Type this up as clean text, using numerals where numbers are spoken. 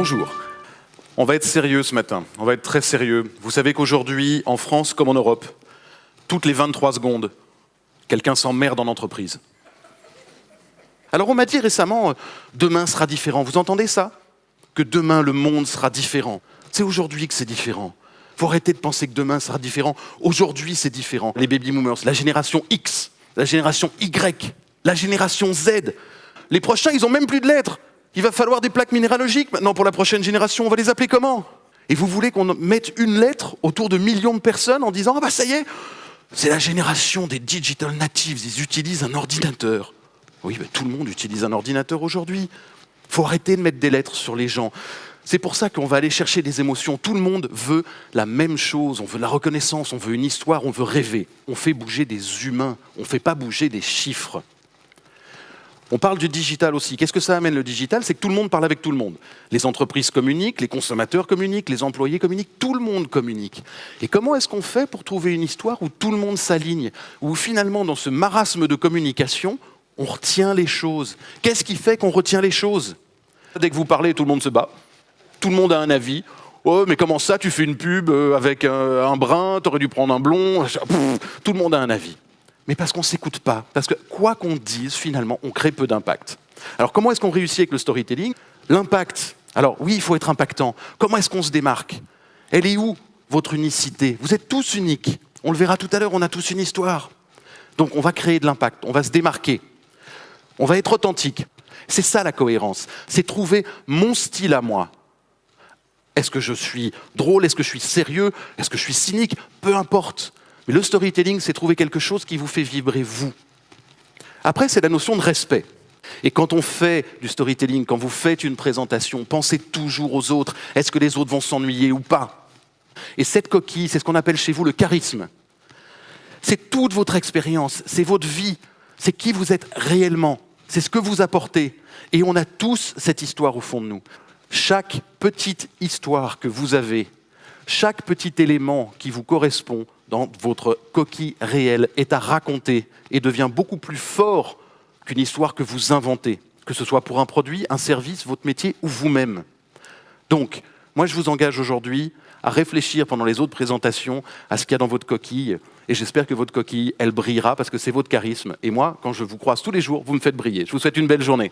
Bonjour. On va être sérieux ce matin, on va être très sérieux. Vous savez qu'aujourd'hui, en France comme en Europe, toutes les 23 secondes, quelqu'un s'emmerde en entreprise. Alors on m'a dit récemment, demain sera différent. Vous entendez ça? Que demain le monde sera différent. C'est aujourd'hui que c'est différent. Faut arrêter de penser que demain sera différent. Aujourd'hui c'est différent. Les baby boomers, la génération X, la génération Y, la génération Z. Les prochains, ils ont même plus de lettres. Il va falloir des plaques minéralogiques maintenant pour la prochaine génération. On va les appeler comment? Et vous voulez qu'on mette une lettre autour de millions de personnes en disant « Ah bah ça y est, c'est la génération des digital natives, ils utilisent un ordinateur. » Oui, mais tout le monde utilise un ordinateur aujourd'hui. Il faut arrêter de mettre des lettres sur les gens. C'est pour ça qu'on va aller chercher des émotions. Tout le monde veut la même chose. On veut de la reconnaissance, on veut une histoire, on veut rêver. On fait bouger des humains, on ne fait pas bouger des chiffres. On parle du digital aussi. Qu'est-ce que ça amène le digital? C'est que tout le monde parle avec tout le monde. Les entreprises communiquent, les consommateurs communiquent, les employés communiquent, tout le monde communique. Et comment est-ce qu'on fait pour trouver une histoire où tout le monde s'aligne? Où finalement, dans ce marasme de communication, on retient les choses. Qu'est-ce qui fait qu'on retient les choses? Dès que vous parlez, tout le monde se bat. Tout le monde a un avis. Oh, mais comment ça, tu fais une pub avec un brun, t'aurais dû prendre un blond. Tout le monde a un avis. Mais parce qu'on ne s'écoute pas. Parce que quoi qu'on dise, finalement, on crée peu d'impact. Alors comment est-ce qu'on réussit avec le storytelling? L'impact. Alors oui, il faut être impactant. Comment est-ce qu'on se démarque? Elle est où, votre unicité? Vous êtes tous uniques. On le verra tout à l'heure, on a tous une histoire. Donc on va créer de l'impact, on va se démarquer. On va être authentique. C'est ça la cohérence. C'est trouver mon style à moi. Est-ce que je suis drôle? Est-ce que je suis sérieux? Est-ce que je suis cynique? Peu importe. Mais le storytelling, c'est trouver quelque chose qui vous fait vibrer vous. Après, c'est la notion de respect. Et quand on fait du storytelling, quand vous faites une présentation, pensez toujours aux autres. Est-ce que les autres vont s'ennuyer ou pas? Et cette coquille, c'est ce qu'on appelle chez vous le charisme. C'est toute votre expérience, c'est votre vie, c'est qui vous êtes réellement, c'est ce que vous apportez. Et on a tous cette histoire au fond de nous. Chaque petite histoire que vous avez, chaque petit élément qui vous correspond dans votre coquille réelle est à raconter et devient beaucoup plus fort qu'une histoire que vous inventez, que ce soit pour un produit, un service, votre métier ou vous-même. Donc, moi je vous engage aujourd'hui à réfléchir pendant les autres présentations à ce qu'il y a dans votre coquille et j'espère que votre coquille, elle brillera parce que c'est votre charisme. Et moi, quand je vous croise tous les jours, vous me faites briller. Je vous souhaite une belle journée.